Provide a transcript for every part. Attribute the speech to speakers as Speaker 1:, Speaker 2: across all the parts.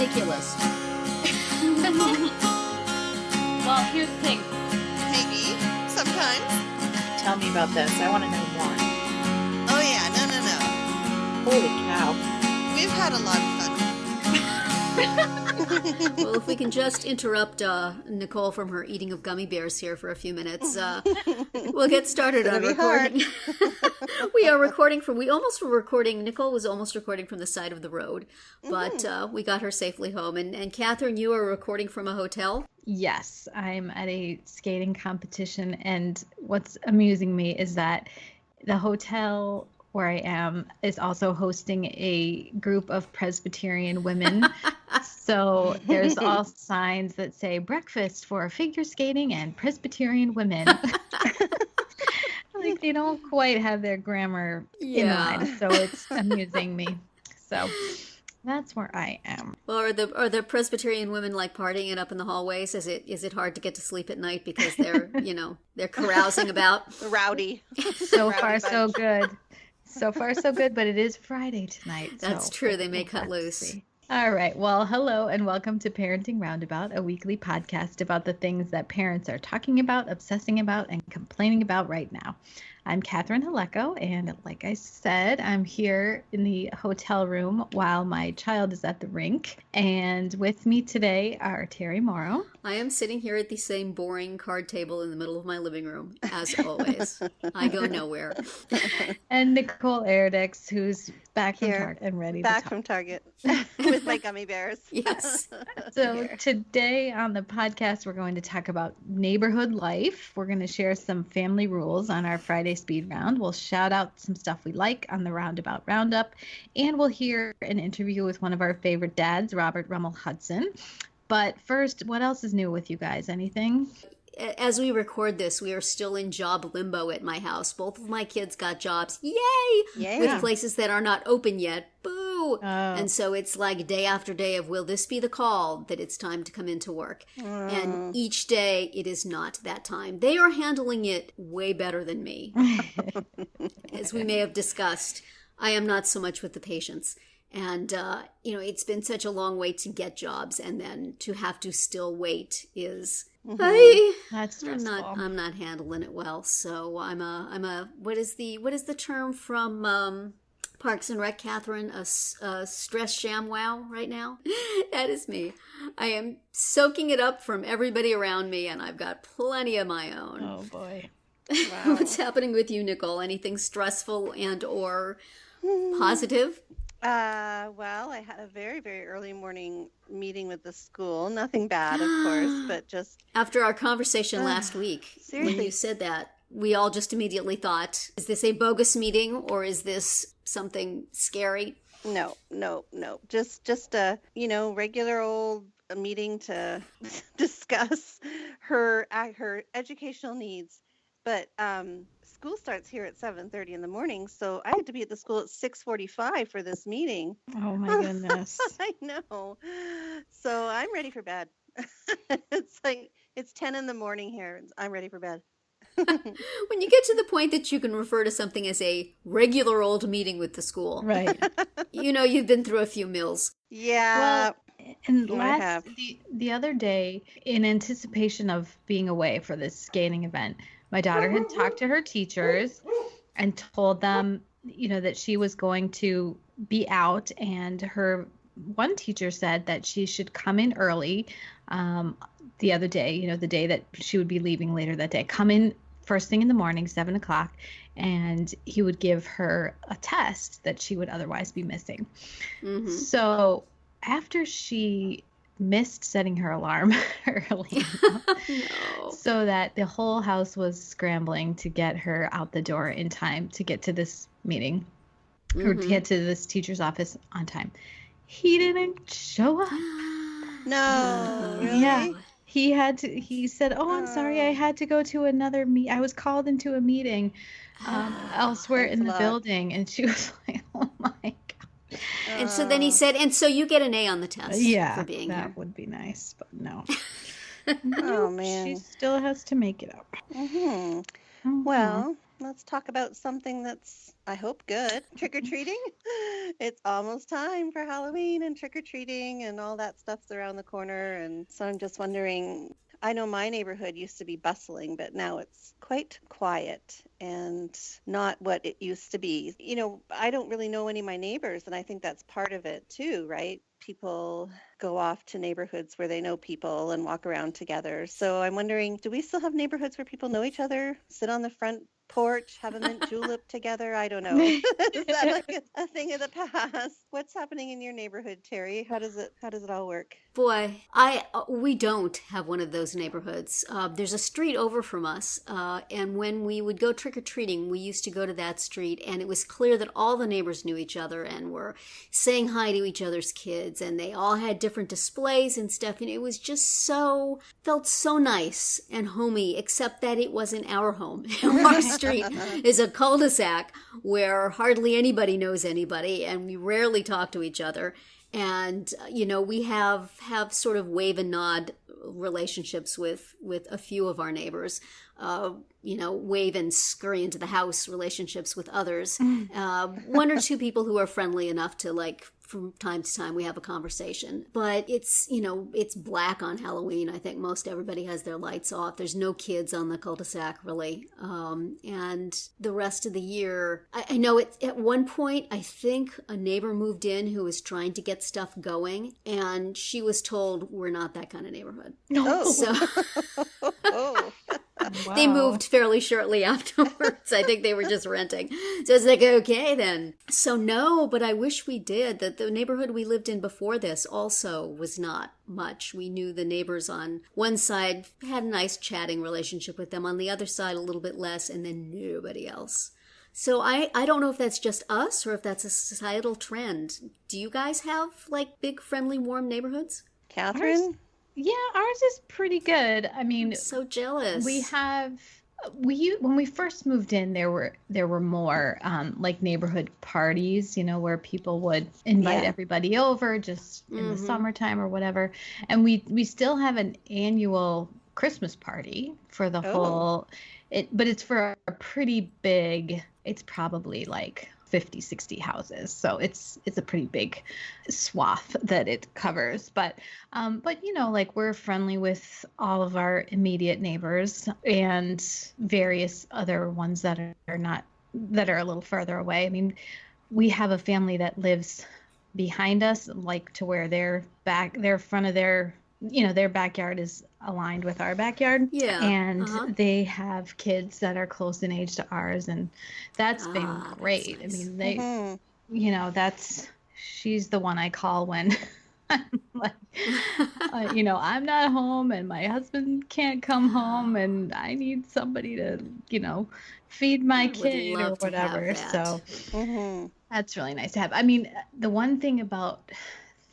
Speaker 1: ridiculous.
Speaker 2: Well, here's the thing.
Speaker 3: Maybe. Sometimes.
Speaker 1: Tell me about this. I want to know more.
Speaker 3: Oh, yeah. No.
Speaker 1: Holy cow.
Speaker 3: We've had a lot of fun.
Speaker 4: Well, if we can just interrupt Nicole from her eating of gummy bears here for a few minutes, we'll get started on recording. We almost were recording, Nicole was almost recording from the side of the road, but we got her safely home. And Catherine, you are recording from a hotel?
Speaker 2: Yes, I'm at a skating competition, and what's amusing me is that the hotel where I am is also hosting a group of Presbyterian women. So there's all signs that say breakfast for figure skating and Presbyterian women. Like they don't quite have their grammar in line, so it's amusing me. So that's where I am.
Speaker 4: Well, are the Presbyterian women like partying it up in the hallways? Is it hard to get to sleep at night because they're they're carousing about?
Speaker 3: Rowdy.
Speaker 2: So far, so good. So far, so good, but it is Friday tonight.
Speaker 4: That's true. They may cut loose.
Speaker 2: All right. Well, hello and welcome to Parenting Roundabout, a weekly podcast about the things that parents are talking about, obsessing about, and complaining about right now. I'm Catherine Haleko, and like I said, I'm here in the hotel room while my child is at the rink. And with me today are Terri Morrow.
Speaker 4: I am sitting here at the same boring card table in the middle of my living room, as always. I go nowhere.
Speaker 2: And Nicole Erdix, who's back from Target and ready
Speaker 3: back
Speaker 2: to talk.
Speaker 3: from Target with my gummy bears.
Speaker 4: Yes.
Speaker 2: So today on the podcast, we're going to talk about neighborhood life. We're going to share some family rules on our Friday speed round. We'll shout out some stuff we like on the Roundabout Roundup, and we'll hear an interview with one of our favorite dads, Robert Rummel-Hudson. But first, what else is new with you guys? Anything?
Speaker 4: As we record this, we are still in job limbo at my house. Both of my kids got jobs. Yay!
Speaker 3: Yeah.
Speaker 4: With places that are not open yet. Boo!
Speaker 2: Oh.
Speaker 4: And so it's like day after day of, will this be the call that it's time to come into work? And each day it is not that time. They are handling it way better than me. As we may have discussed, I am not so much with the patients. And, it's been such a long wait to get jobs, and then to have to still wait is...
Speaker 2: That's stressful.
Speaker 4: I'm not handling it well. So I'm a what is the term from Parks and Rec, Catherine? A stress ShamWow right now. That is me. I am soaking it up from everybody around me, and I've got plenty of my own.
Speaker 2: Oh boy.
Speaker 3: Wow.
Speaker 4: What's happening with you, Nicole? Anything stressful and or positive?
Speaker 3: Well, I had a very, very early morning meeting with the school. Nothing bad, of course, but just...
Speaker 4: After our conversation last week,
Speaker 3: seriously.
Speaker 4: when you said that, we all just immediately thought, is this a bogus meeting or is this something scary?
Speaker 3: No. Just a, regular old meeting to discuss her educational needs. But school starts here at 7:30 in the morning, so I had to be at the school at 6:45 for this meeting.
Speaker 2: Oh my goodness.
Speaker 3: I know. So I'm ready for bed. It's 10 in the morning here. I'm ready for bed.
Speaker 4: When you get to the point that you can refer to something as a regular old meeting with the school,
Speaker 2: Right.
Speaker 4: You've been through a few meals.
Speaker 3: Yeah.
Speaker 2: Well, and
Speaker 3: have.
Speaker 2: the other day, in anticipation of being away for this skating event, my daughter had talked to her teachers and told them, that she was going to be out, and her one teacher said that she should come in early the other day, the day that she would be leaving later that day. Come in first thing in the morning, 7 o'clock, and he would give her a test that she would otherwise be missing. Mm-hmm. So after she missed setting her alarm early so that the whole house was scrambling to get her out the door in time to get to this meeting or to get to this teacher's office on time. He didn't show up.
Speaker 3: No. Really?
Speaker 2: Yeah. He said, I'm sorry, I had to go to another I was called into a meeting elsewhere in the building. And she was like, oh my God.
Speaker 4: And so then he said, and so you get an A on the test for being here.
Speaker 2: That would be nice, but no.
Speaker 3: Oh, man.
Speaker 2: She still has to make it up.
Speaker 3: Mm-hmm.
Speaker 2: Mm-hmm.
Speaker 3: Well, let's talk about something that's, I hope, good. Trick-or-treating. It's almost time for Halloween and trick-or-treating and all that stuff's around the corner. And so I'm just wondering, I know my neighborhood used to be bustling, but now it's quite quiet and not what it used to be. I don't really know any of my neighbors, and I think that's part of it too, right? People go off to neighborhoods where they know people and walk around together. So I'm wondering, do we still have neighborhoods where people know each other, sit on the front porch, have a mint julep together? I don't know. Is that like a thing of the past? What's happening in your neighborhood, Terri? How does it all work?
Speaker 4: Boy, we don't have one of those neighborhoods. There's a street over from us, and when we would go trick-or-treating, we used to go to that street, and it was clear that all the neighbors knew each other and were saying hi to each other's kids, and they all had different displays and stuff, and it was just felt so nice and homey, except that it wasn't our home. Our street is a cul-de-sac where hardly anybody knows anybody, and we rarely talk to each other. And, we have sort of wave and nod relationships with a few of our neighbors, wave and scurry into the house relationships with others. One or two people who are friendly enough to, from time to time we have a conversation. But it's black on Halloween. I think most everybody has their lights off. There's no kids on the cul-de-sac really. And the rest of the year, I know at one point, I think a neighbor moved in who was trying to get stuff going, and she was told, we're not that kind of neighborhood.
Speaker 3: No.
Speaker 4: So
Speaker 3: Oh.
Speaker 2: Wow.
Speaker 4: they moved fairly shortly afterwards. I think they were just renting. So it's like, okay, then. So no, but I wish we did. That the neighborhood we lived in before this also was not much. We knew the neighbors on one side, had a nice chatting relationship with them. On the other side, a little bit less, and then nobody else. So I don't know if that's just us or if that's a societal trend. Do you guys have big, friendly, warm neighborhoods?
Speaker 3: Catherine?
Speaker 2: Yeah, ours is pretty good. I mean,
Speaker 4: I'm so jealous.
Speaker 2: When we first moved in, there were more neighborhood parties, where people would invite everybody over just in the summertime or whatever. And we still have an annual Christmas party for the whole, but it's for a pretty big, it's probably 50, 60 houses. So it's a pretty big swath that it covers. But we're friendly with all of our immediate neighbors and various other ones that are a little further away. I mean, we have a family that lives behind us, to where their front of their backyard is aligned with our backyard. Yeah. And they have kids that are close in age to ours. And that's been great. That's nice. I mean, she's the one I call when I'm I'm not home and my husband can't come home and I need somebody to, feed my kid or whatever. So that's really nice to have. I mean, the one thing about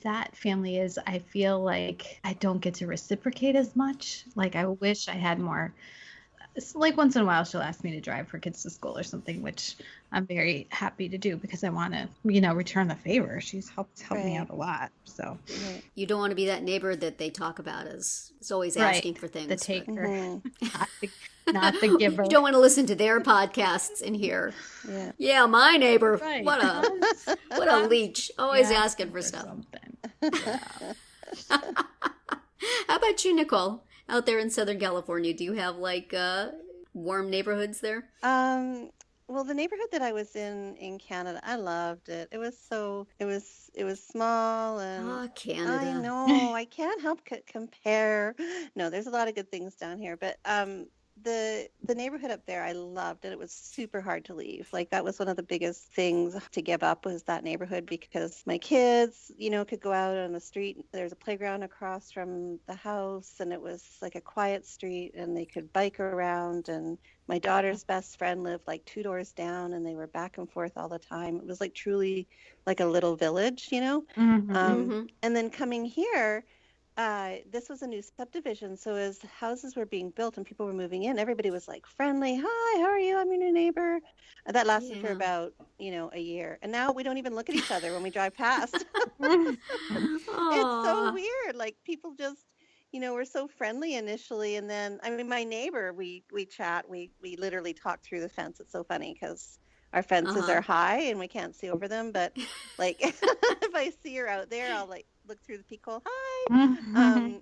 Speaker 2: that family is I feel like I don't get to reciprocate as much. I wish I had more. Once in a while she'll ask me to drive her kids to school or something, which I'm very happy to do because I want to, return the favor. She's helped me out a lot. So
Speaker 4: you don't want to be that neighbor that they talk about as always asking for things.
Speaker 2: The taker, not the giver.
Speaker 4: You don't want to listen to their podcasts in here. Yeah, my neighbor. Right. What a leech. Always asking for stuff. How about you, Nicole? Out there in Southern California, do you have warm neighborhoods there?
Speaker 3: Well, the neighborhood that I was in Canada, I loved it. It was small and
Speaker 4: Canada.
Speaker 3: I know. I can't help compare. No, there's a lot of good things down here, but the neighborhood up there I loved, and it was super hard to leave. That was one of the biggest things to give up, was that neighborhood, because my kids, could go out on the street. There's a playground across from the house, and it was a quiet street, and they could bike around. And my daughter's best friend lived 2 doors down, and they were back and forth all the time. It was truly a little village, And then coming here, this was a new subdivision, so as houses were being built and people were moving in, everybody was friendly. Hi, how are you? I'm your new neighbor. That lasted for about, a year. And now we don't even look at each other when we drive past. It's so weird. People just, we're so friendly initially, and then I mean, my neighbor, we chat, we literally talk through the fence. It's so funny because our fences are high and we can't see over them, but like if I see her out there, I'll like look through the peephole. Hi.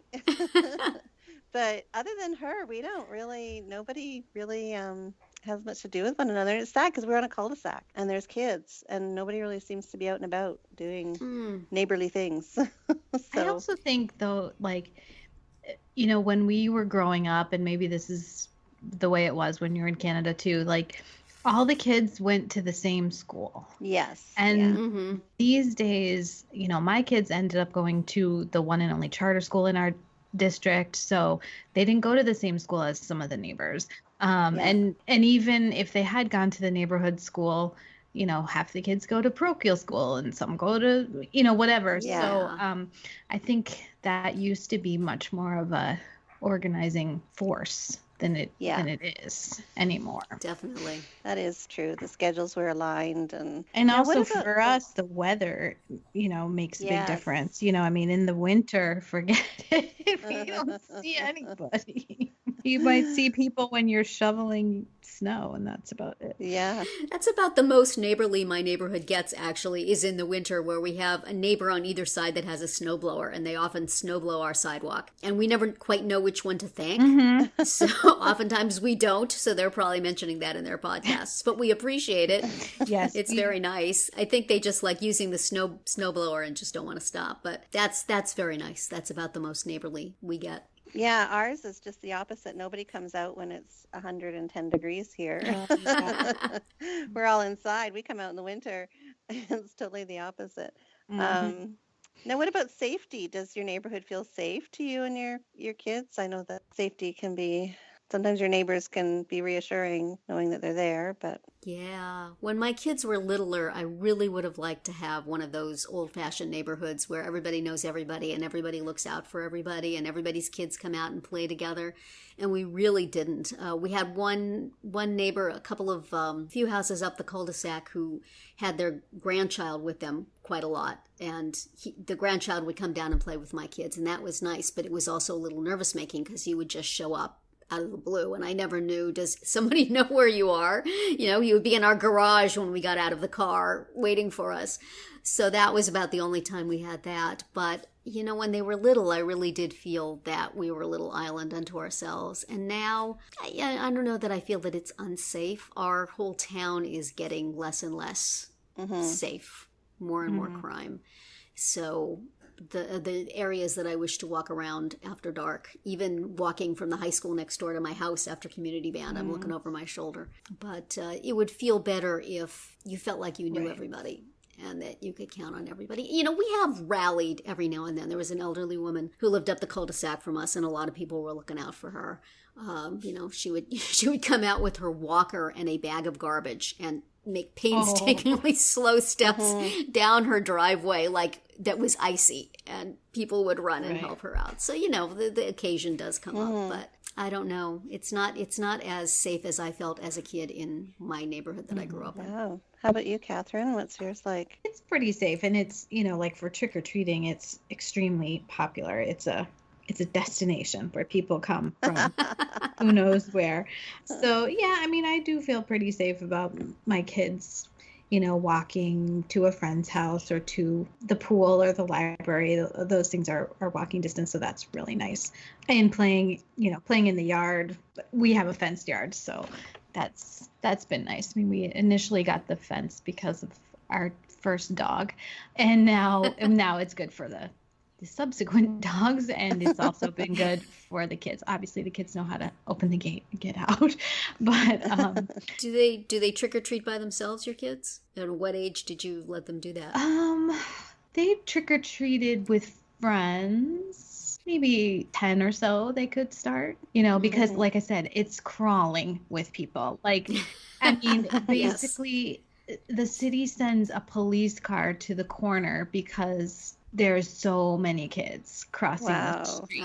Speaker 3: But other than her, we don't really, nobody really has much to do with one another. It's sad because we're on a cul-de-sac and there's kids and nobody really seems to be out and about doing neighborly things.
Speaker 2: I also think, though, like, when we were growing up, and maybe this is the way it was when you're in Canada too, like, all the kids went to the same school.
Speaker 3: Yes.
Speaker 2: And these days, my kids ended up going to the one and only charter school in our district, so they didn't go to the same school as some of the neighbors. And even if they had gone to the neighborhood school, half the kids go to parochial school and some go to, whatever.
Speaker 3: Yeah.
Speaker 2: So I think that used to be much more of a organizing force than it is anymore.
Speaker 4: Definitely.
Speaker 3: That is true. The schedules were aligned, and
Speaker 2: also for us, the weather, makes a big difference. I mean, in the winter, forget it if you don't see anybody. You might see people when you're shoveling snow, and that's about it.
Speaker 3: Yeah.
Speaker 4: That's about the most neighborly my neighborhood gets, actually, is in the winter, where we have a neighbor on either side that has a snowblower, and they often snowblow our sidewalk. And we never quite know which one to thank. So oftentimes we don't, so they're probably mentioning that in their podcasts. But we appreciate it.
Speaker 2: Yes.
Speaker 4: It's very nice. I think they just like using the snowblower and just don't want to stop. But that's very nice. That's about the most neighborly we get.
Speaker 3: Yeah, ours is just the opposite. Nobody comes out when it's 110 degrees here. We're all inside. We come out in the winter. It's totally the opposite. Now, what about safety? Does your neighborhood feel safe to you and your kids? I know that safety can be, sometimes your neighbors can be reassuring knowing that they're there, but...
Speaker 4: Yeah. When my kids were littler, I really would have liked to have one of those old-fashioned neighborhoods where everybody knows everybody and everybody looks out for everybody and everybody's kids come out and play together. And we really didn't. We had one neighbor, a couple of few houses up the cul-de-sac, who had their grandchild with them quite a lot. And the grandchild would come down and play with my kids, and that was nice. But it was also a little nervous-making because he would just show up out of the blue, and I never knew, does somebody know where you are? He would be in our garage when we got out of the car waiting for us. So that was about the only time we had that. But, when they were little, I really did feel that we were a little island unto ourselves. And now, I don't know that I feel that it's unsafe. Our whole town is getting less and less safe, more and more crime. So the areas that I wish to walk around after dark, even walking from the high school next door to my house after community band, I'm looking over my shoulder. But it would feel better if you felt like you knew everybody and that you could count on everybody. We have rallied every now and then. There was an elderly woman who lived up the cul-de-sac from us, and a lot of people were looking out for her. She would come out with her walker and a bag of garbage and make painstakingly slow steps down her driveway, like that was icy, and people would run and help her out. So the occasion does come up, but I don't know. It's not as safe as I felt as a kid in my neighborhood that I grew up in.
Speaker 3: Oh. How about you, Catherine? What's yours like?
Speaker 2: It's pretty safe, and it's like for trick or treating, it's extremely popular. It's a destination where people come from who knows where. So yeah, I mean, I do feel pretty safe about my kids, walking to a friend's house or to the pool or the library. Those things are walking distance, so that's really nice. And playing in the yard. We have a fenced yard, so that's been nice. I mean, we initially got the fence because of our first dog, and now it's good for the subsequent dogs, and it's also been good for the kids. Obviously the kids know how to open the gate and get out, but
Speaker 4: do they trick or treat by themselves, your kids? At what age did you let them do that?
Speaker 2: They trick or treated with friends, maybe 10 or so they could start, because like I said, it's crawling with people. Like, I mean, basically the city sends a police car to the corner because there's so many kids crossing the street.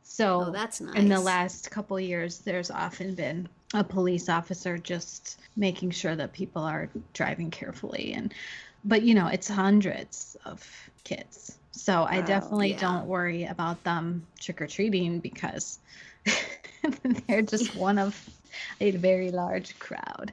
Speaker 2: So
Speaker 4: that's nice.
Speaker 2: In the last couple of years, there's often been a police officer just making sure that people are driving carefully. But it's hundreds of kids. So I
Speaker 3: Wow.
Speaker 2: definitely
Speaker 4: Yeah.
Speaker 2: don't worry about them trick-or-treating because they're just one of a very large crowd.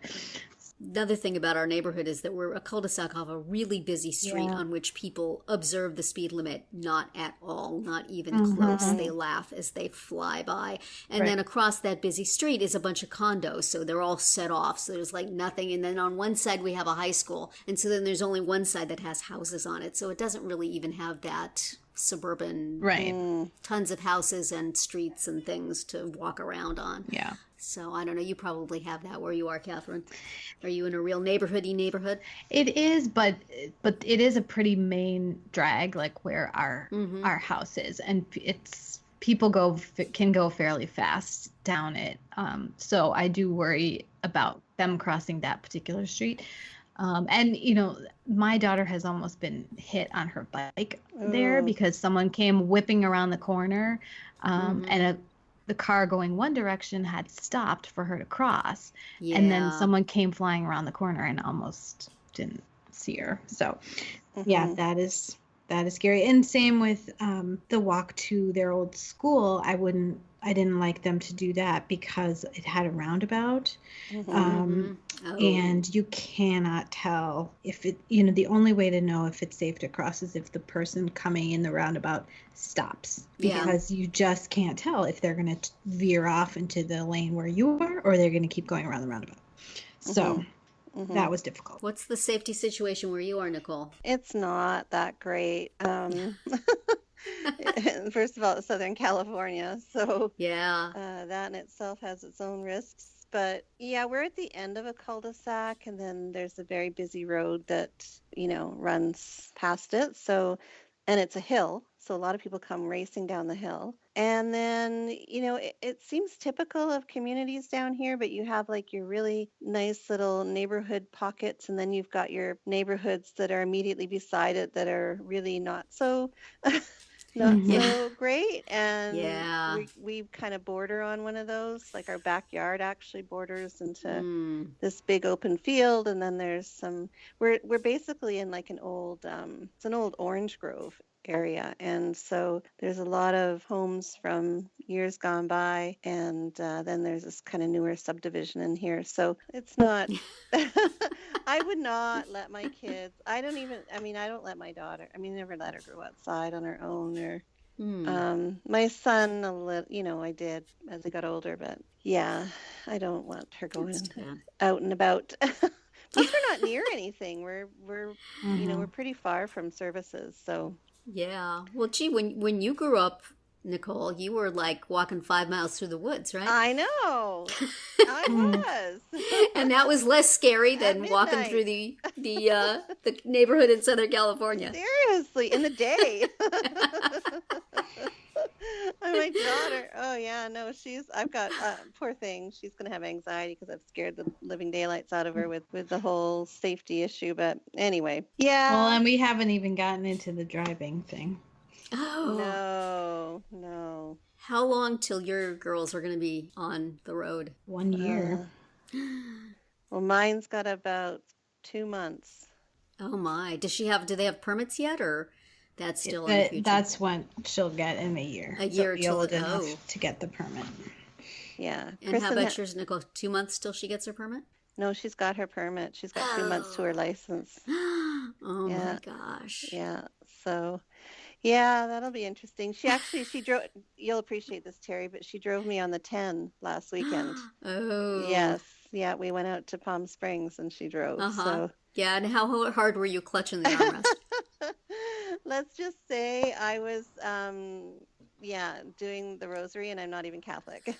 Speaker 4: Another thing about our neighborhood is that we're a cul-de-sac off a really busy street
Speaker 2: Yeah.
Speaker 4: on which people observe the speed limit not at all, not even close. They laugh as they fly by. And then across that busy street is a bunch of condos, so they're all set off. So there's like nothing. And then on one side we have a high school. And so then there's only one side that has houses on it. So it doesn't really even have that suburban, tons of houses and streets and things to walk around on.
Speaker 2: Yeah.
Speaker 4: So I don't know. You probably have that where you are, Catherine. Are you in a real neighborhoody neighborhood?
Speaker 2: It is, but it is a pretty main drag, like where our house is, and it's people can go fairly fast down it. So I do worry about them crossing that particular street. And my daughter has almost been hit on her bike there because someone came whipping around the corner, and the car going one direction had stopped for her to cross.
Speaker 4: Yeah.
Speaker 2: And then someone came flying around the corner and almost didn't see her. So yeah, that is scary. And same with the walk to their old school. I didn't like them to do that because it had a roundabout. And you cannot tell if it, the only way to know if it's safe to cross is if the person coming in the roundabout stops, because you just can't tell if they're going to veer off into the lane where you are or they're going to keep going around the roundabout. So that was difficult.
Speaker 4: What's the safety situation where you are, Nicole?
Speaker 3: It's not that great. First of all, it's Southern California, so that in itself has its own risks. But yeah, we're at the end of a cul-de-sac, and then there's a very busy road that runs past it. So, and it's a hill, so a lot of people come racing down the hill. And then it seems typical of communities down here, but you have like your really nice little neighborhood pockets, and then you've got your neighborhoods that are immediately beside it that are really not so so great. And we kind of border on one of those. Like our backyard actually borders into this big open field, and then there's some. We're basically in like an old it's an old orange grove area, and so there's a lot of homes from years gone by, and then there's this kind of newer subdivision in here, so it's not I would not let my kids, I don't let my daughter, never let her go outside on her own, or my son I did as he got older, but I don't want her going out and about. Plus we're not near anything, we're we're pretty far from services, so
Speaker 4: well, gee, when you grew up, Nicole, you were like walking 5 miles through the woods, right?
Speaker 3: I know. I was.
Speaker 4: And that was less scary than walking through the neighborhood in Southern California.
Speaker 3: Seriously, in the day. My daughter, I've got, poor thing, she's going to have anxiety because I've scared the living daylights out of her with the whole safety issue. But anyway,
Speaker 2: Well, and we haven't even gotten into the driving thing.
Speaker 4: Oh.
Speaker 3: No.
Speaker 4: How long till your girls are going to be on the road?
Speaker 2: 1 year.
Speaker 3: Well, mine's got about 2 months.
Speaker 4: Oh my. Do they have permits yet, or that's still in the future?
Speaker 2: That's when she'll get in a year.
Speaker 4: A year till
Speaker 2: enough to get the permit.
Speaker 3: Yeah.
Speaker 4: And how about yours, Nicole? 2 months till she gets her permit?
Speaker 3: No, she's got her permit. She's got 2 months to her license.
Speaker 4: Oh my gosh.
Speaker 3: Yeah. So, yeah, that'll be interesting. She drove, you'll appreciate this, Terry, but she drove me on the 10 last weekend.
Speaker 4: Oh.
Speaker 3: Yes. Yeah, we went out to Palm Springs and she drove. So.
Speaker 4: Yeah, and how hard were you clutching the armrest?
Speaker 3: Let's just say I was, doing the rosary, and I'm not even Catholic.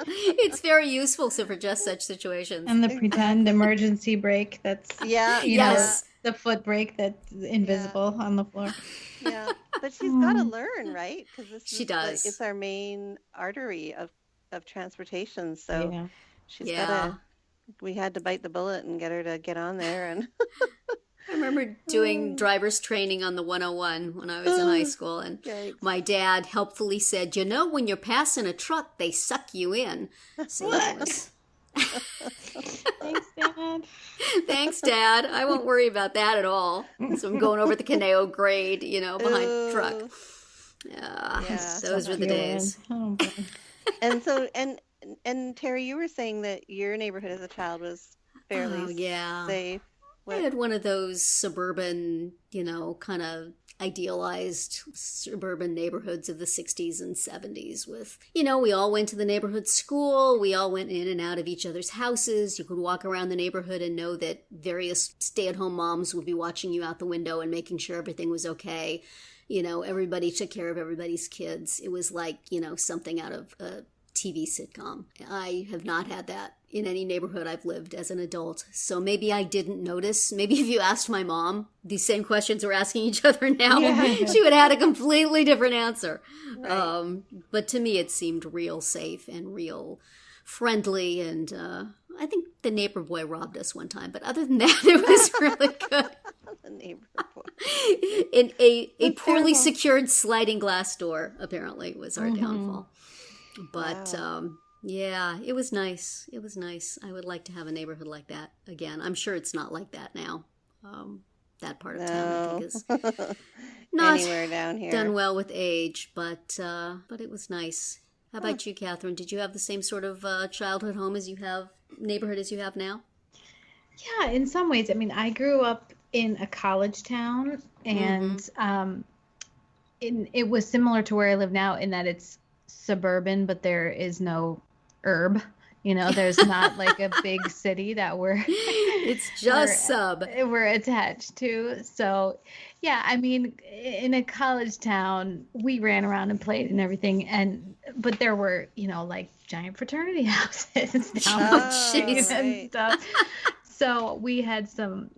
Speaker 4: It's very useful for just such situations.
Speaker 2: And the pretend emergency brake that's, the foot brake that's invisible on the floor.
Speaker 3: Yeah, but she's got to learn, right? Because
Speaker 4: she does.
Speaker 3: It's our main artery of transportation, so she's got to. We had to bite the bullet and get her to get on there. And
Speaker 4: I remember doing driver's training on the 101 when I was in high school, and my dad helpfully said, when you're passing a truck, they suck you in. So that was...
Speaker 2: Thanks, Dad. God.
Speaker 4: Thanks, Dad. I won't worry about that at all. So I'm going over the Caneo grade, behind the truck.
Speaker 3: Ooh.
Speaker 4: Yeah, those
Speaker 2: Tuck
Speaker 4: were the
Speaker 2: you in.
Speaker 4: days.
Speaker 2: Oh, boy.
Speaker 3: And so, and Terri, you were saying that your neighborhood as a child was fairly
Speaker 4: Oh, yeah.
Speaker 3: safe.
Speaker 4: I had one of those suburban, kind of idealized suburban neighborhoods of the 60s and 70s with, we all went to the neighborhood school. We all went in and out of each other's houses. You could walk around the neighborhood and know that various stay-at-home moms would be watching you out the window and making sure everything was okay. Everybody took care of everybody's kids. It was like, something out of a TV sitcom. I have not had that in any neighborhood I've lived as an adult. So maybe I didn't notice. Maybe if you asked my mom these same questions we're asking each other now, she would have had a completely different answer.
Speaker 3: Right.
Speaker 4: But to me, it seemed real safe and real friendly. And I think the neighbor boy robbed us one time. But other than that, it was really good.
Speaker 3: The neighbor boy.
Speaker 4: In a
Speaker 3: That's
Speaker 4: poorly
Speaker 3: terrible.
Speaker 4: secured sliding glass door, apparently, was our downfall. But yeah, it was nice. It was nice. I would like to have a neighborhood like that again. I'm sure it's not like that now. That part of town, I think, is not
Speaker 3: anywhere down here.
Speaker 4: done well with age. But it was nice. How about you, Catherine? Did you have the same sort of childhood home as you have, neighborhood as you have now?
Speaker 2: Yeah, in some ways. I mean, I grew up in a college town, and it was similar to where I live now in that it's suburban, but there is no urb. There's not like a big city that
Speaker 4: It's just
Speaker 2: we're attached to. So, yeah, I mean, in a college town, we ran around and played and everything, but there were, like giant fraternity houses downstairs and stuff. So we had some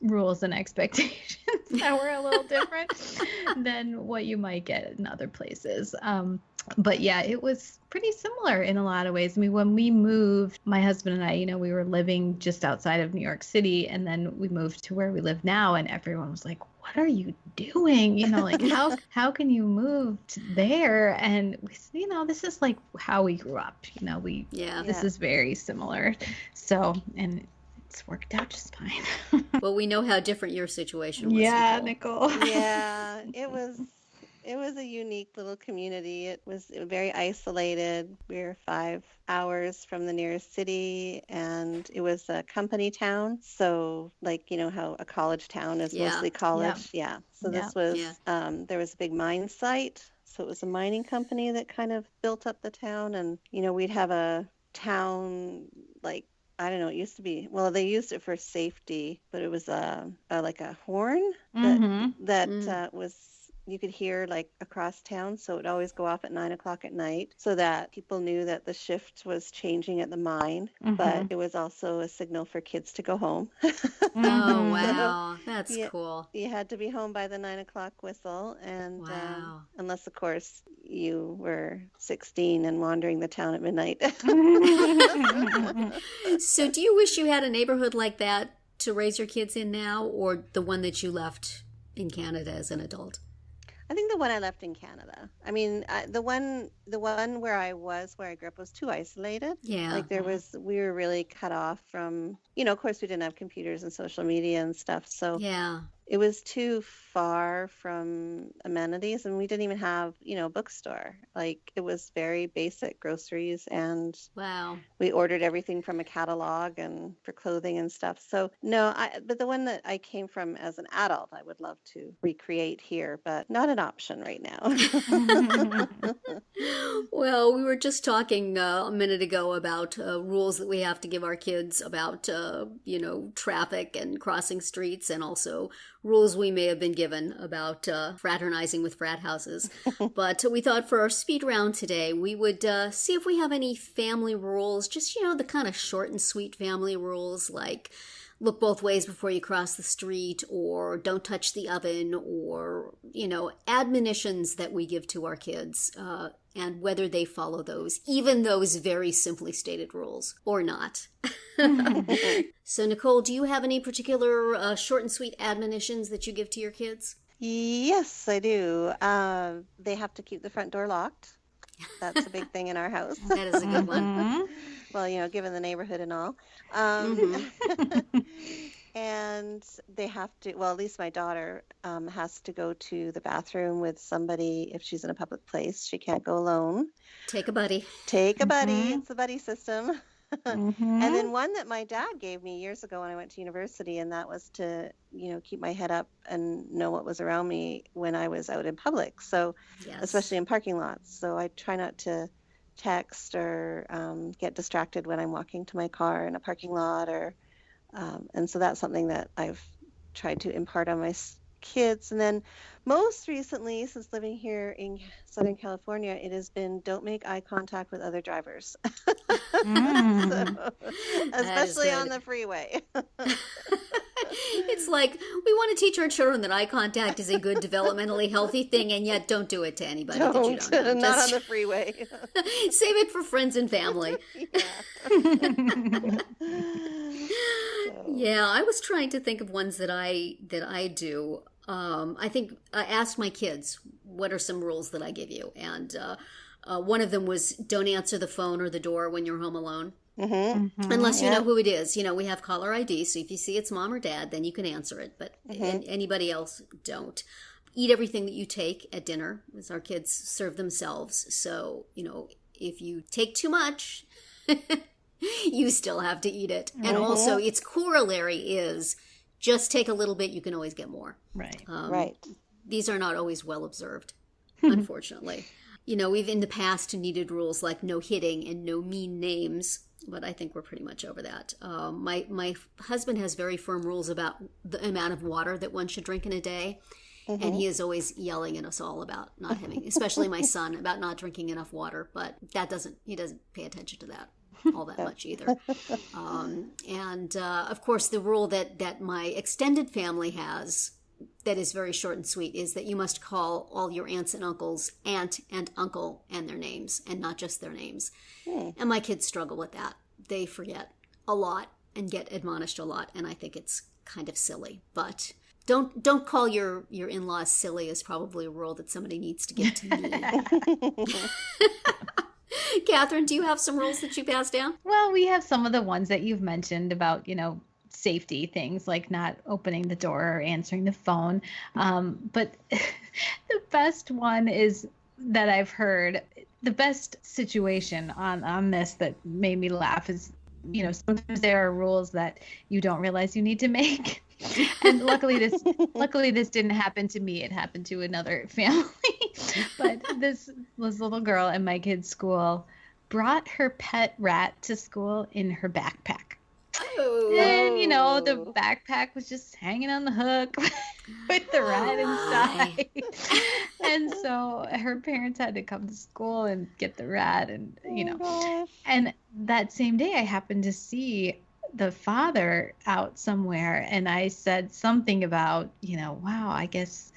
Speaker 2: rules and expectations that were a little different than what you might get in other places. But yeah, it was pretty similar in a lot of ways. I mean, when we moved, my husband and I, we were living just outside of New York City, and then we moved to where we live now, and everyone was like, what are you doing? Like, how can you move to there? And we said, this is like how we grew up. This is very similar. So, and it's worked out just fine.
Speaker 4: Well, we know how different your situation was.
Speaker 2: Yeah,
Speaker 4: Nicole.
Speaker 3: Yeah, it was a unique little community. It was very isolated. We were 5 hours from the nearest city, and it was a company town. So, like, how a college town is mostly college. Yeah. So this was, there was a big mine site. So it was a mining company that kind of built up the town. And, we'd have a town, like, I don't know, it used to be, well, they used it for safety, but it was like a horn that was, you could hear like across town. So it would always go off at 9:00 at night so that people knew that the shift was changing at the mine, but it was also a signal for kids to go home.
Speaker 4: Oh, wow. That's cool.
Speaker 3: You had to be home by the 9:00 whistle. And unless, of course, you were 16 and wandering the town at midnight.
Speaker 4: So do you wish you had a neighborhood like that to raise your kids in now, or the one that you left in Canada as an adult?
Speaker 3: I think the one I left in Canada. I mean, the one where I grew up was too isolated.
Speaker 4: Yeah.
Speaker 3: Like we were really cut off from, of course we didn't have computers and social media and stuff. So
Speaker 4: yeah,
Speaker 3: it was too far from amenities, and we didn't even have, a bookstore. Like, it was very basic groceries, and we ordered everything from a catalog and for clothing and stuff. So no, but the one that I came from as an adult, I would love to recreate here, but not an option right now.
Speaker 4: Well, we were just talking a minute ago about rules that we have to give our kids about, traffic and crossing streets, and also rules we may have been given about fraternizing with frat houses. But we thought for our speed round today, we would see if we have any family rules, just, the kind of short and sweet family rules, like look both ways before you cross the street, or don't touch the oven, or, admonitions that we give to our kids, and whether they follow those, even those very simply stated rules, or not. So, Nicole, do you have any particular short and sweet admonitions that you give to your kids?
Speaker 3: Yes, I do. They have to keep the front door locked. That's a big thing in our house.
Speaker 4: That is a good one.
Speaker 2: Mhm.
Speaker 3: Well, given the neighborhood and all. And they have to, well, at least my daughter has to go to the bathroom with somebody if she's in a public place. She can't go alone.
Speaker 4: Take a buddy.
Speaker 3: Take a buddy.
Speaker 2: Mhm.
Speaker 3: It's a buddy system. And then one that my dad gave me years ago when I went to university, and that was to, keep my head up and know what was around me when I was out in public. So,
Speaker 4: Yes.
Speaker 3: especially in parking lots. So I try not to text or get distracted when I'm walking to my car in a parking lot, and so that's something that I've tried to impart on my kids. And then most recently, since living here in Southern California, it has been don't make eye contact with other drivers. So, especially on the freeway.
Speaker 4: It's like we want to teach our children that eye contact is a good developmentally healthy thing, and yet don't do it to anybody that you don't know.
Speaker 3: Not
Speaker 4: Just
Speaker 3: on the freeway.
Speaker 4: save it for friends and family. Yeah, I was trying to think of ones that I do. I think I asked my kids, what are some rules that I give you? And one of them was don't answer the phone or the door when you're home alone. Unless you know who it is. We have caller ID, so if you see it's mom or dad, then you can answer it, but anybody else don't. Eat everything that you take at dinner, as our kids serve themselves. So, if you take too much, you still have to eat it. And also, its corollary is just take a little bit, you can always get more.
Speaker 2: Right.
Speaker 3: Right.
Speaker 4: These are not always well observed, unfortunately. We've in the past needed rules like no hitting and no mean names, but I think we're pretty much over that. My husband has very firm rules about the amount of water that one should drink in a day. And he is always yelling at us all about not having, especially my son, about not drinking enough water. But he doesn't pay attention to that all that much either. And of course, the rule that my extended family has that is very short and sweet is that you must call all your aunts and uncles aunt and uncle and their names and not just their names. And my kids struggle with that. They forget a lot and get admonished a lot. And I think it's kind of silly, but don't call your in-laws silly is probably a rule that somebody needs to give to me. Catherine, do you have some rules that you passed down?
Speaker 2: Well, we have some of the ones that you've mentioned about, safety things like not opening the door or answering the phone. But the best one is that I've heard, the best situation on this that made me laugh is, sometimes there are rules that you don't realize you need to make. And luckily this didn't happen to me. It happened to another family. But this little girl in my kid's school brought her pet rat to school in her backpack. And, the backpack was just hanging on the hook with the rat inside. And so her parents had to come to school and get the rat and, and that same day I happened to see the father out somewhere and I said something about, wow, I guess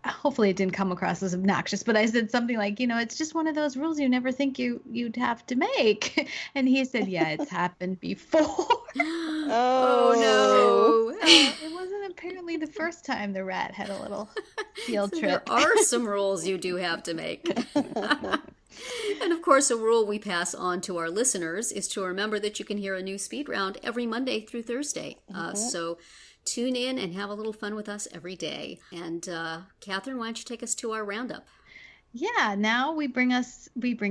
Speaker 2: hopefully it didn't come across as obnoxious, but I said something like, it's just one of those rules you never think you'd have to make. And he said, yeah, it's happened before.
Speaker 3: Oh,
Speaker 4: no.
Speaker 2: It wasn't apparently the first time the rat had a little field trip.
Speaker 4: There are some rules you do have to make. And of course, a rule we pass on to our listeners is to remember that you can hear a new speed round every Monday through Thursday. So tune in and have a little fun with us every day. And Catherine, why don't you take us to our roundup?
Speaker 2: Yeah, now we bring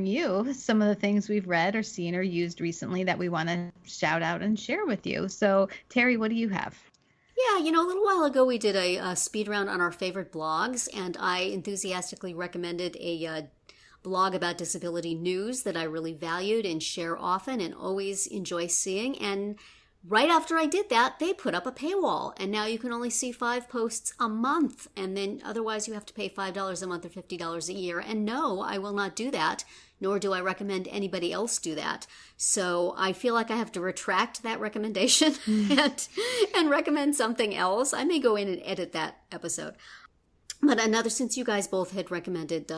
Speaker 2: you some of the things we've read or seen or used recently that we want to shout out and share with you. So, Terri, what do you have?
Speaker 4: Yeah, a little while ago we did a speed round on our favorite blogs, and I enthusiastically recommended a blog about disability news that I really valued and share often and always enjoy seeing. And right after I did that, they put up a paywall, and now you can only see 5 posts a month, and then otherwise you have to pay $5 a month or $50 a year. And no, I will not do that, nor do I recommend anybody else do that. So I feel like I have to retract that recommendation and recommend something else. I may go in and edit that episode. But since you guys both had recommended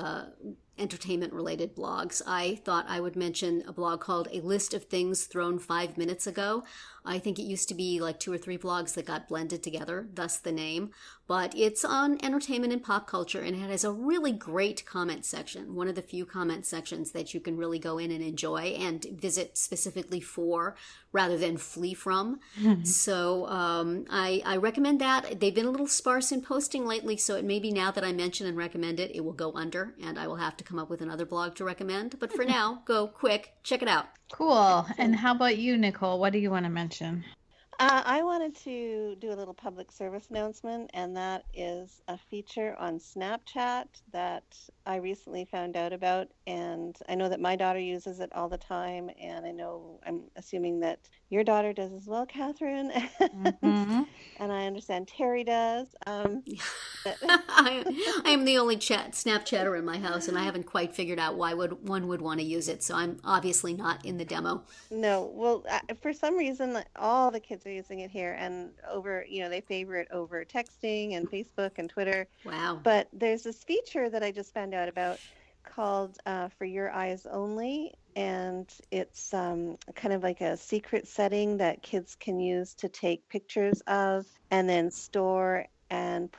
Speaker 4: entertainment-related blogs. I thought I would mention a blog called A List of Things Thrown 5 Minutes Ago. I think it used to be like 2 or 3 blogs that got blended together, thus the name. But it's on entertainment and pop culture, and it has a really great comment section, one of the few comment sections that you can really go in and enjoy and visit specifically for rather than flee from. So I recommend that. They've been a little sparse in posting lately, so it may be now that I mention and recommend it, it will go under, and I will have to come up with another blog to recommend. But for now, go quick, check it out.
Speaker 2: Cool. And how about you, Nicole? What do you want to mention?
Speaker 3: I wanted to do a little public service announcement, and that is a feature on Snapchat that I recently found out about. And I know that my daughter uses it all the time, and I'm assuming that your daughter does as well, Catherine.
Speaker 2: Mm-hmm.
Speaker 3: And I understand Terri does.
Speaker 4: I am the only Snapchatter in my house, and I haven't quite figured out why one would want to use it. So I'm obviously not in the demo.
Speaker 3: No, well, for some reason, all the kids are using it here, and they favor it over texting and Facebook and Twitter.
Speaker 4: Wow.
Speaker 3: But there's this feature that I just found out about called For Your Eyes Only, and it's kind of like a secret setting that kids can use to take pictures of and then store and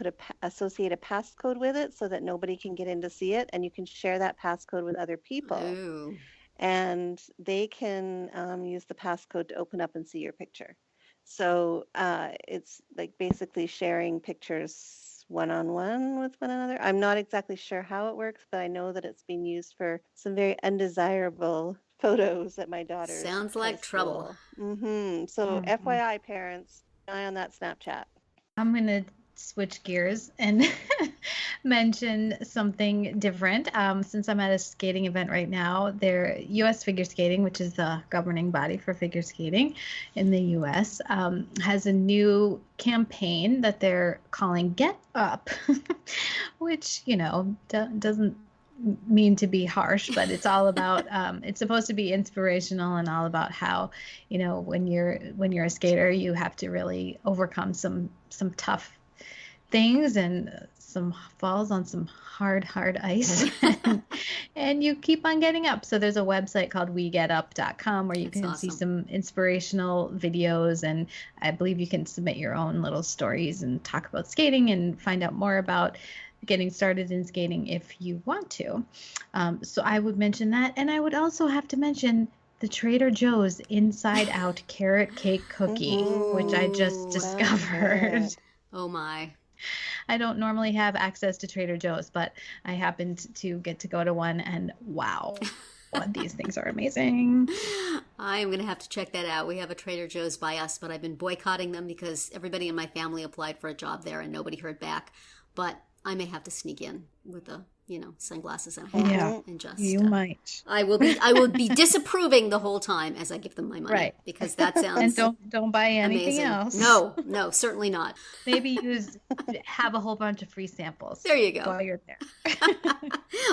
Speaker 3: associate a passcode with it so that nobody can get in to see it, and you can share that passcode with other people.
Speaker 4: Ooh.
Speaker 3: And they can use the passcode to open up and see your picture. So it's like basically sharing pictures one-on-one with one another. I'm not exactly sure how it works, but I know that it's being used for some very undesirable photos at my daughter's
Speaker 4: Sounds like trouble.
Speaker 3: So FYI, parents, eye on that Snapchat.
Speaker 2: I'm going to switch gears and mention something different. Since I'm at a skating event right now, U.S. Figure Skating, which is the governing body for figure skating in the U.S., has a new campaign that they're calling Get Up, which, doesn't mean to be harsh, but it's all about it's supposed to be inspirational and all about how, when you're a skater, you have to really overcome some tough things and some falls on some hard ice and you keep on getting up. So there's a website called wegetup.com where you can see some inspirational videos, and I believe you can submit your own little stories and talk about skating and find out more about getting started in skating if you want to. So I would mention that, and I would also have to mention the Trader Joe's Inside Out Carrot Cake Cookie, which I just discovered.
Speaker 4: Oh my.
Speaker 2: I don't normally have access to Trader Joe's, but I happened to get to go to one, and wow, these things are amazing.
Speaker 4: I'm going to have to check that out. We have a Trader Joe's by us, but I've been boycotting them because everybody in my family applied for a job there and nobody heard back. But I may have to sneak in with the sunglasses and a hat and just
Speaker 2: you might.
Speaker 4: I will be disapproving the whole time as I give them my money,
Speaker 2: right?
Speaker 4: Because that sounds
Speaker 2: and don't buy anything
Speaker 4: amazing.
Speaker 2: else.
Speaker 4: No, certainly not.
Speaker 2: Maybe have a whole bunch of free samples.
Speaker 4: There you go.
Speaker 2: While you're there,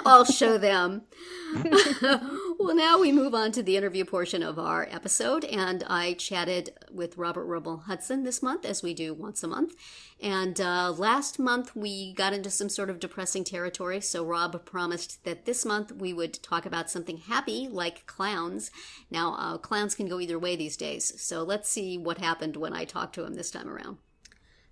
Speaker 4: I'll show them. Well, now we move on to the interview portion of our episode, and I chatted with Robert Rummel-Hudson this month, as we do once a month. And last month we got into some sort of depressing territory, so Rob promised that this month we would talk about something happy, like clowns. Now, clowns can go either way these days, so let's see what happened when I talked to him this time around.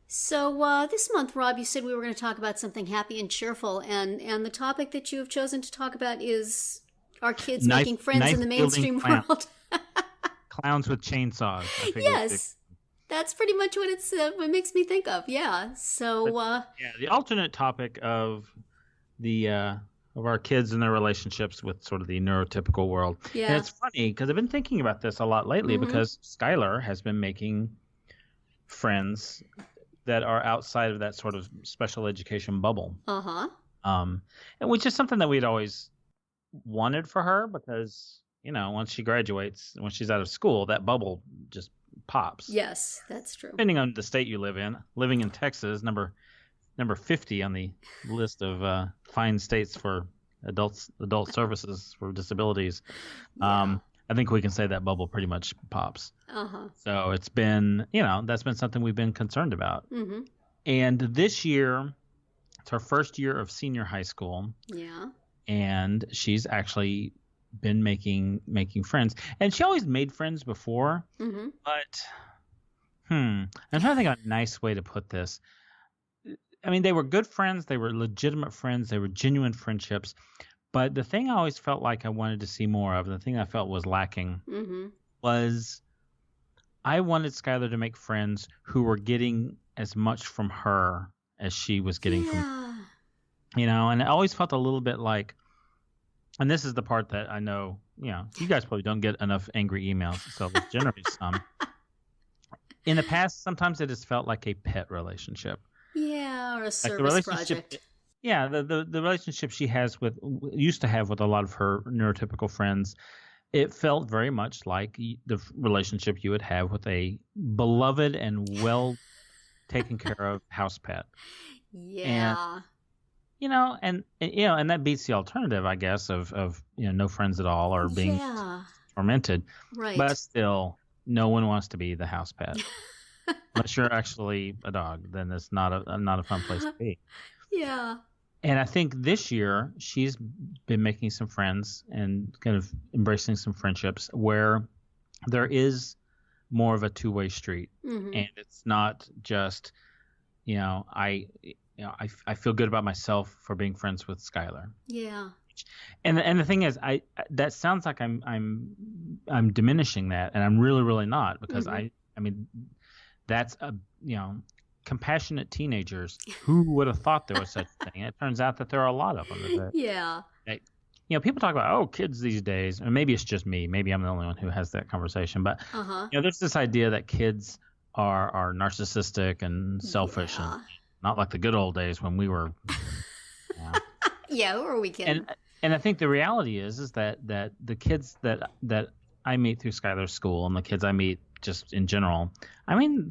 Speaker 4: So this month, Rob, you said we were going to talk about something happy and cheerful, and the topic that you have chosen to talk about is our kids making friends in the mainstream world.
Speaker 5: Clowns with chainsaws.
Speaker 4: Yes. That's pretty much what what makes me think of. Yeah. So
Speaker 5: the alternate topic of our kids and their relationships with sort of the neurotypical world.
Speaker 4: Yeah.
Speaker 5: And it's funny because I've been thinking about this a lot lately because Skylar has been making friends that are outside of that sort of special education bubble. And which is something that we'd always wanted for her because, once she graduates, when she's out of school, that bubble just pops.
Speaker 4: Yes, that's true.
Speaker 5: Depending on the state you live in. Living in Texas, number 50 on the list of fine states for adult services for disabilities.
Speaker 4: Yeah.
Speaker 5: I think we can say that bubble pretty much pops. So it's been, that's been something we've been concerned about. And this year, it's our first year of senior high school.
Speaker 4: Yeah.
Speaker 5: and she's actually been making friends. And she always made friends before, but I'm trying to think of a nice way to put this. I mean, they were good friends. They were legitimate friends. They were genuine friendships. But the thing I always felt like I wanted to see more of, and the thing I felt was lacking, was I wanted Skylar to make friends who were getting as much from her as she was getting from, and it always felt a little bit like, and this is the part that I know, you guys probably don't get enough angry emails, so let's generate some. In the past, sometimes it has felt like a pet relationship.
Speaker 4: Yeah, or a service project.
Speaker 5: Yeah, the relationship she used to have with a lot of her neurotypical friends, it felt very much like the relationship you would have with a beloved and well taken care of house pet.
Speaker 4: Yeah.
Speaker 5: And, and that beats the alternative, I guess, of no friends at all or being tormented.
Speaker 4: Right.
Speaker 5: But still, no one wants to be the house pet. Unless you're actually a dog, then it's not a fun place to be.
Speaker 4: Yeah.
Speaker 5: And I think this year she's been making some friends and kind of embracing some friendships where there is more of a two-way street, and it's not just, I feel good about myself for being friends with Skylar.
Speaker 4: Yeah.
Speaker 5: And the thing is, that sounds like I'm diminishing that, and I'm really, really not, because I mean, that's compassionate teenagers. Who would have thought there was such a thing? It turns out that there are a lot of them. People talk about, kids these days, or maybe it's just me. Maybe I'm the only one who has that conversation. But there's this idea that kids are narcissistic and selfish, and not like the good old days when we were.
Speaker 4: Yeah, who are we kidding?
Speaker 5: And I think the reality is that the kids that I meet through Skylar's school and the kids I meet just in general, I mean,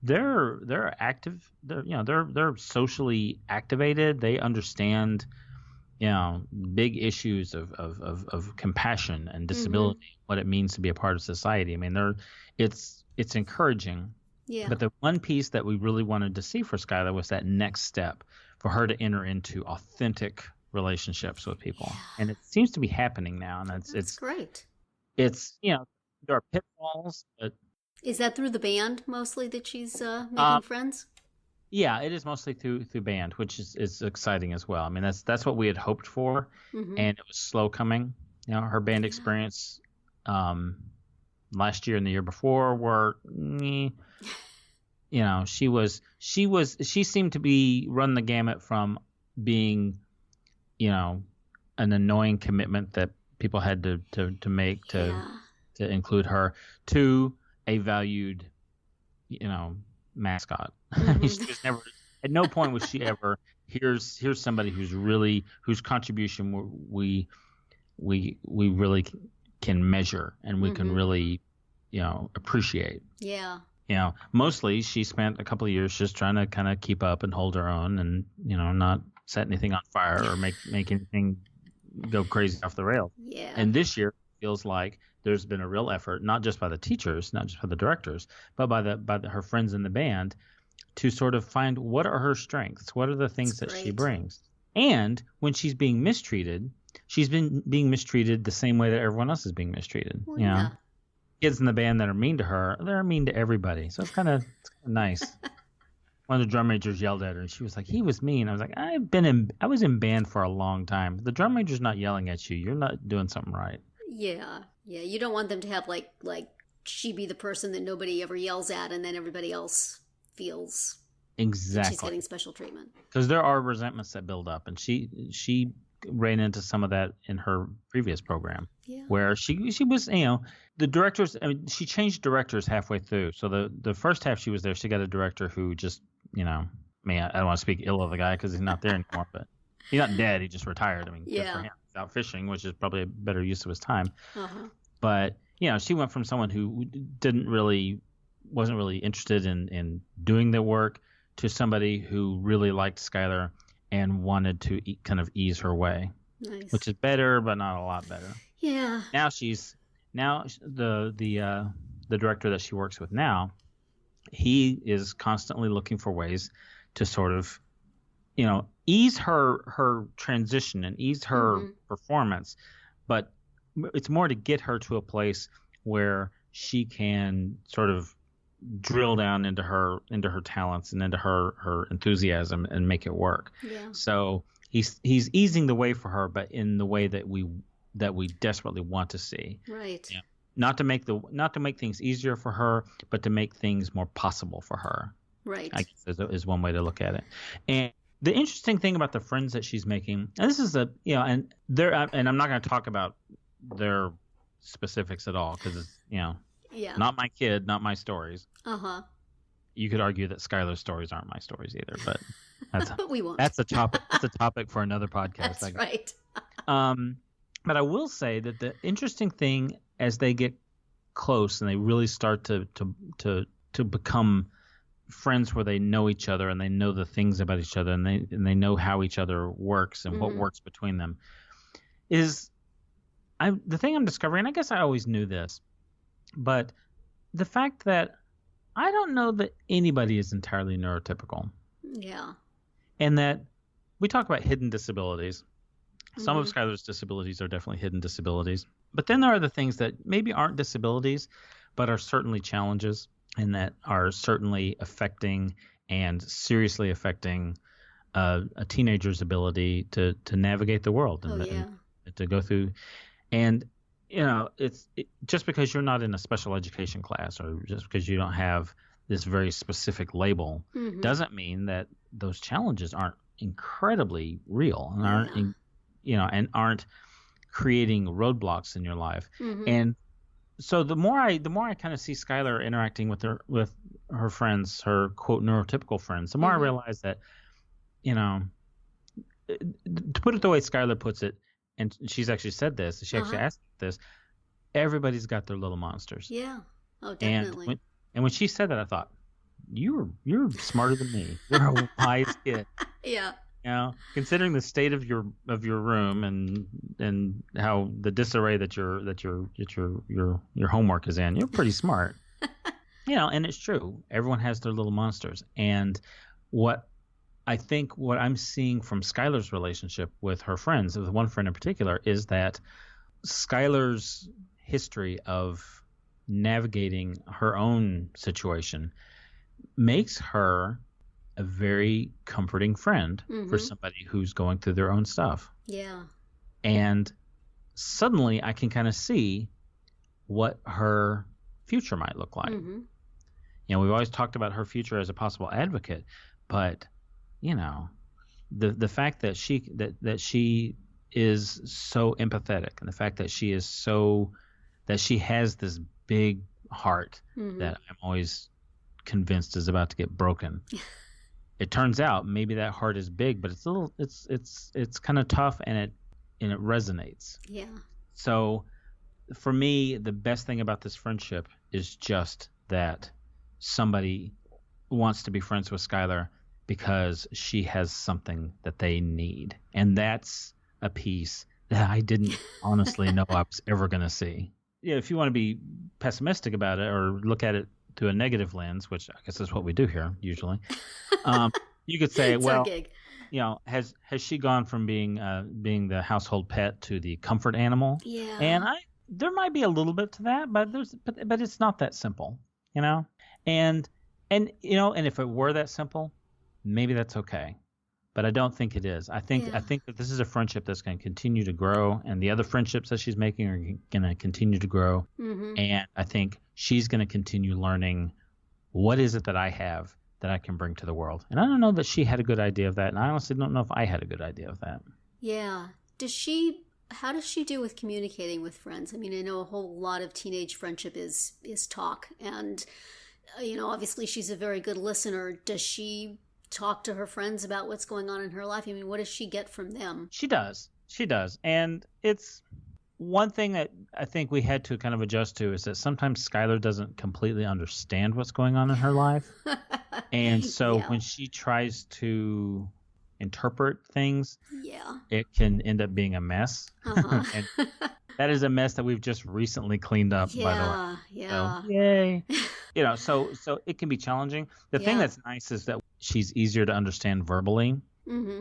Speaker 5: they're active. They're socially activated. They understand, big issues of compassion and disability, what it means to be a part of society. I mean, it's encouraging. Yeah. But the one piece that we really wanted to see for Skylar was that next step for her to enter into authentic relationships with people. Yeah. And it seems to be happening now. And it's great. It's, there are pitfalls, but.
Speaker 4: Is that through the band mostly that she's making friends?
Speaker 5: Yeah, it is mostly through band, which is exciting as well. I mean, that's what we had hoped for, and it was slow coming. Her band experience last year and the year before were, she seemed to be run the gamut from being, an annoying commitment that people had to make to include her, to a valued, mascot. She was never, at no point was she ever, here's somebody whose contribution we really can measure and we can really, appreciate.
Speaker 4: Yeah.
Speaker 5: Mostly she spent a couple of years just trying to kind of keep up and hold her own and, not set anything on fire or make anything go crazy off the rails.
Speaker 4: Yeah.
Speaker 5: And this year feels like there's been a real effort, not just by the teachers, not just by the directors, but by her friends in the band, to sort of find what are her strengths, what are the things that she brings. And when she's being mistreated, she's been being mistreated the same way that everyone else is being mistreated.
Speaker 4: Well,
Speaker 5: Kids in the band that are mean to her, they're mean to everybody. So it's kind of nice. One of the drum majors yelled at her, and she was like, "He was mean." I was like, I was in band for a long time. The drum major's not yelling at you. You're not doing something right.
Speaker 4: Yeah. Yeah. You don't want them to have like she be the person that nobody ever yells at, and then everybody else feels
Speaker 5: exactly
Speaker 4: she's getting special treatment.
Speaker 5: Because there are resentments that build up, and she ran into some of that in her previous program, where she was, the directors. I mean, she changed directors halfway through. So the first half she was there, she got a director who just, I don't want to speak ill of the guy because he's not there anymore, but he's not dead. He just retired. I mean, good for him. He's out fishing, which is probably a better use of his time. But she went from someone who wasn't really interested in doing the work to somebody who really liked Skylar and wanted to kind of ease her way. Nice. Which is better, but not a lot better.
Speaker 4: Yeah.
Speaker 5: Now the director that she works with now, he is constantly looking for ways to sort of, ease her transition and ease her performance, but it's more to get her to a place where she can sort of drill down into her talents and into her enthusiasm and make it work.
Speaker 4: Yeah.
Speaker 5: So he's easing the way for her, but in the way that we desperately want to see.
Speaker 4: Right.
Speaker 5: Yeah. Not to make things easier for her, but to make things more possible for her.
Speaker 4: Right.
Speaker 5: I guess is one way to look at it. And the interesting thing about the friends that she's making, and this is and I'm not going to talk about their specifics at all because it's not my kid, not my stories. You could argue that Skylar's stories aren't my stories either, but that's
Speaker 4: but we won't.
Speaker 5: That's a topic. That's a topic for another podcast.
Speaker 4: That's right.
Speaker 5: But I will say that the interesting thing as they get close and they really start to become friends where they know each other and they know the things about each other and they know how each other works and what works between them is the thing I'm discovering. I guess I always knew this, but the fact that I don't know that anybody is entirely neurotypical.
Speaker 4: Yeah.
Speaker 5: And that we talk about hidden disabilities. Some of Skylar's disabilities are definitely hidden disabilities. But then there are the things that maybe aren't disabilities, but are certainly challenges and that are certainly affecting and seriously affecting a teenager's ability to navigate the world and to go through. And, just because you're not in a special education class or just because you don't have this very specific label doesn't mean that those challenges aren't incredibly real and aren't creating roadblocks in your life. And so the more I kind of see Skylar interacting with her friends, her quote neurotypical friends, the more I realize that, to put it the way Skylar puts it, and she's actually said this, she actually asked this, everybody's got their little monsters.
Speaker 4: Yeah. Oh, definitely.
Speaker 5: And when she said that, I thought, you're smarter than me. You're a wise kid.
Speaker 4: Yeah.
Speaker 5: Considering the state of your room and how the disarray that your homework is in, you're pretty smart. And it's true. Everyone has their little monsters. And what I'm seeing from Skylar's relationship with her friends, with one friend in particular, is that Skylar's history of navigating her own situation makes her a very comforting friend for somebody who's going through their own stuff.
Speaker 4: Yeah.
Speaker 5: And suddenly I can kind of see what her future might look like. We've always talked about her future as a possible advocate, but the fact that she is so empathetic and the fact that she has this big heart that I'm always convinced is about to get broken. It turns out maybe that heart is big, but it's kind of tough and it resonates.
Speaker 4: Yeah.
Speaker 5: So for me, the best thing about this friendship is just that somebody wants to be friends with Skylar because she has something that they need. And that's a piece that I didn't honestly know I was ever going to see. If you want to be pessimistic about it or look at it through a negative lens, which I guess is what we do here usually, you could say, well, has she gone from being the household pet to the comfort animal?
Speaker 4: Yeah.
Speaker 5: And there might be a little bit to that, but it's not that simple, And if it were that simple, maybe that's okay. But I don't think it is. I think that this is a friendship that's going to continue to grow, and the other friendships that she's making are going to continue to grow. And I think she's going to continue learning what is it that I have that I can bring to the world. And I don't know that she had a good idea of that, and I honestly don't know if I had a good idea of that.
Speaker 4: Yeah. How does she do with communicating with friends? I mean, I know a whole lot of teenage friendship is talk, and obviously she's a very good listener. Does she talk to her friends about what's going on in her life? I mean, what does she get from them?
Speaker 5: She does. And it's one thing that I think we had to kind of adjust to is that sometimes Skylar doesn't completely understand what's going on in her life. And so when she tries to interpret things, it can end up being a mess. And that is a mess that we've just recently cleaned up, by the way.
Speaker 4: Yeah.
Speaker 5: So, yay. So it can be challenging. The thing that's nice is that she's easier to understand verbally.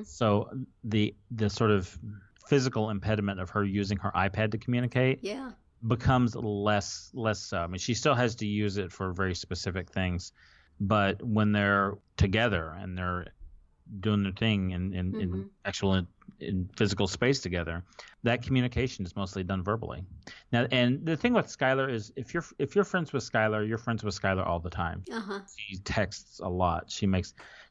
Speaker 5: So the sort of physical impediment of her using her iPad to communicate becomes less so. I mean, she still has to use it for very specific things, but when they're together and they're doing their thing in actual in physical space together, that communication is mostly done verbally. Now, and the thing with Skylar is if you're friends with Skylar, you're friends with Skylar all the time. She texts a lot.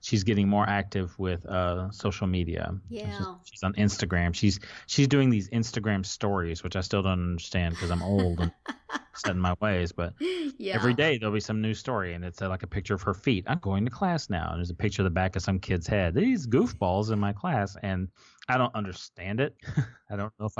Speaker 5: She's getting more active with social media. She's on Instagram. She's doing these Instagram stories, which I still don't understand because I'm old and set in my ways. But every day there'll be some new story, and it's like a picture of her feet. I'm going to class now, and there's a picture of the back of some kid's head. These goofballs in my class, and I don't understand it. I don't know if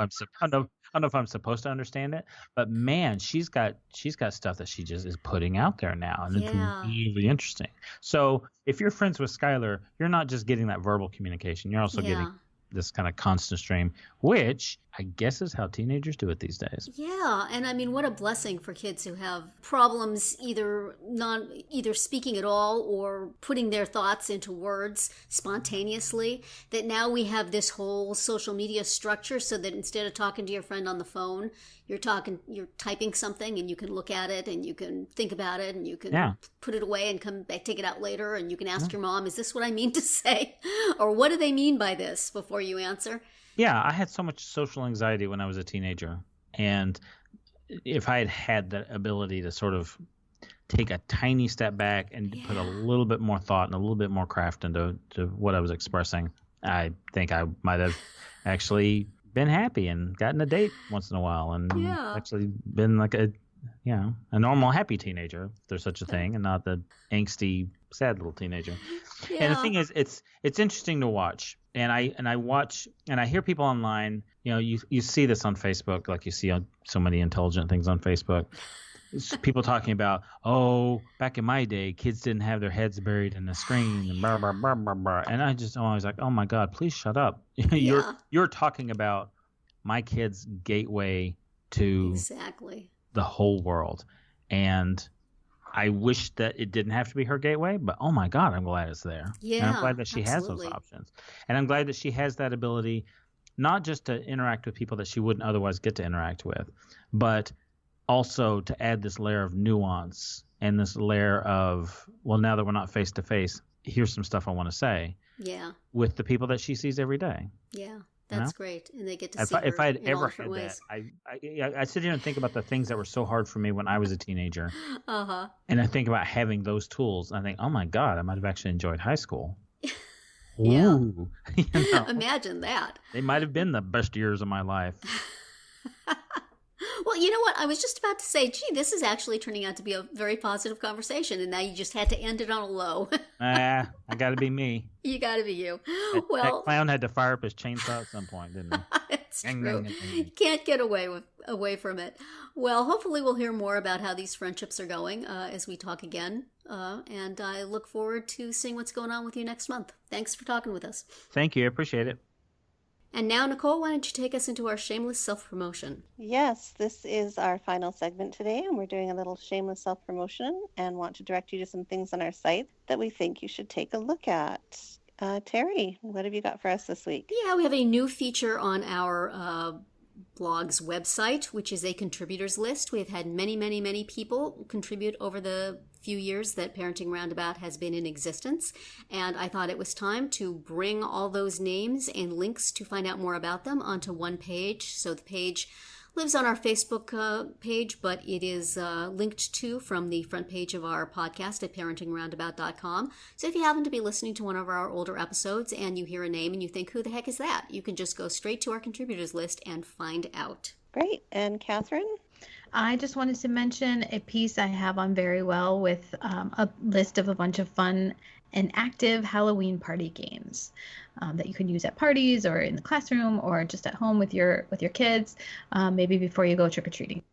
Speaker 5: I'm supposed to understand it, but man, she's got stuff that she just is putting out there now, and it's really interesting. So if you're friends with Skylar, you're not just getting that verbal communication; you're also getting this kind of constant stream, which I guess is how teenagers do it these days.
Speaker 4: Yeah, and I mean, what a blessing for kids who have problems either speaking at all or putting their thoughts into words spontaneously, that now we have this whole social media structure so that instead of talking to your friend on the phone, you're typing something and you can look at it and you can think about it and you can put it away and come back, take it out later, and you can ask your mom, is this what I mean to say? Or what do they mean by this before you answer?
Speaker 5: Yeah, I had so much social anxiety when I was a teenager. And if I had that ability to sort of take a tiny step back and put a little bit more thought and a little bit more craft into what I was expressing, I think I might have actually been happy and gotten a date once in a while and actually been like a normal happy teenager, if there's such a thing, and not the angsty sad little teenager. And the thing is, it's interesting to watch, and I watch and I hear people online, you see this on Facebook, like you see on so many intelligent things on Facebook. It's people talking about, back in my day, kids didn't have their heads buried in the screen and blah, blah, blah, blah, blah. And I just always like, oh my God, please shut up. You're talking about my kid's gateway to the whole world. And I wish that it didn't have to be her gateway, but oh my God, I'm glad it's there. Yeah, and I'm glad that she has those options. And I'm glad that she has that ability, not just to interact with people that she wouldn't otherwise get to interact with, but also to add this layer of nuance and this layer of, well, now that we're not face to face, here's some stuff I want to say. Yeah. With the people that she sees every day.
Speaker 4: Yeah. That's great, and they get to see her
Speaker 5: if I had
Speaker 4: in
Speaker 5: ever
Speaker 4: all different
Speaker 5: had
Speaker 4: ways.
Speaker 5: that, I sit here and think about the things that were so hard for me when I was a teenager. And I think about having those tools, and I think, oh my God, I might have actually enjoyed high school. Ooh,
Speaker 4: Imagine that.
Speaker 5: They might have been the best years of my life.
Speaker 4: Well, you know what? I was just about to say, gee, this is actually turning out to be a very positive conversation, and now you just had to end it on a low.
Speaker 5: I got to be me.
Speaker 4: You got to be you.
Speaker 5: That clown had to fire up his chainsaw at some point, didn't he?
Speaker 4: It's true. Can't get away from it. Well, hopefully we'll hear more about how these friendships are going as we talk again. And I look forward to seeing what's going on with you next month. Thanks for talking with us.
Speaker 5: Thank you. I appreciate it.
Speaker 4: And now, Nicole, why don't you take us into our shameless self-promotion?
Speaker 3: Yes, this is our final segment today, and we're doing a little shameless self-promotion and want to direct you to some things on our site that we think you should take a look at. Terri, what have you got for us this week?
Speaker 4: Yeah, we have a new feature on our blog's website, which is a contributors list. We have had many, many, many people contribute over the few years that Parenting Roundabout has been in existence, and I thought it was time to bring all those names and links to find out more about them onto one page. So the page lives on our Facebook page, but it is linked to from the front page of our podcast at parentingroundabout.com. So if you happen to be listening to one of our older episodes and you hear a name and you think, who the heck is that? You can just go straight to our contributors list and find out.
Speaker 3: Great. And Catherine?
Speaker 2: I just wanted to mention a piece I have on VeryWell with a list of a bunch of fun and active Halloween party games that you can use at parties or in the classroom or just at home with your kids, maybe before you go trick-or-treating.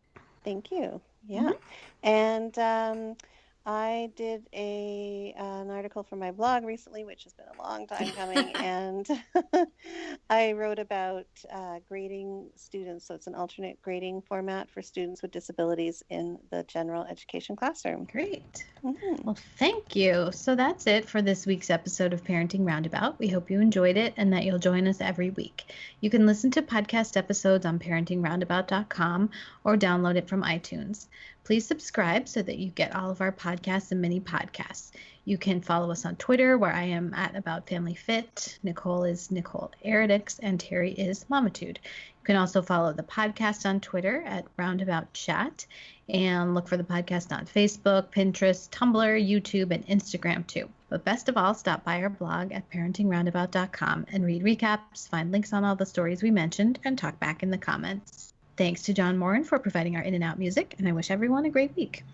Speaker 3: Thank you. Yeah. Mm-hmm. And I did an article for my blog recently, which has been a long time coming, and I wrote about grading students. So it's an alternate grading format for students with disabilities in the general education classroom.
Speaker 2: Great. Well, thank you. So that's it for this week's episode of Parenting Roundabout. We hope you enjoyed it and that you'll join us every week. You can listen to podcast episodes on parentingroundabout.com or download it from iTunes. Please subscribe so that you get all of our podcasts and mini podcasts. You can follow us on Twitter, where I am at About Family Fit. Nicole is Nicole Eridix, and Terri is Momitude. You can also follow the podcast on Twitter at Roundabout Chat, and look for the podcast on Facebook, Pinterest, Tumblr, YouTube, and Instagram too. But best of all, stop by our blog at parentingroundabout.com and read recaps, find links on all the stories we mentioned, and talk back in the comments. Thanks to John Moran for providing our in and out music, and I wish everyone a great week.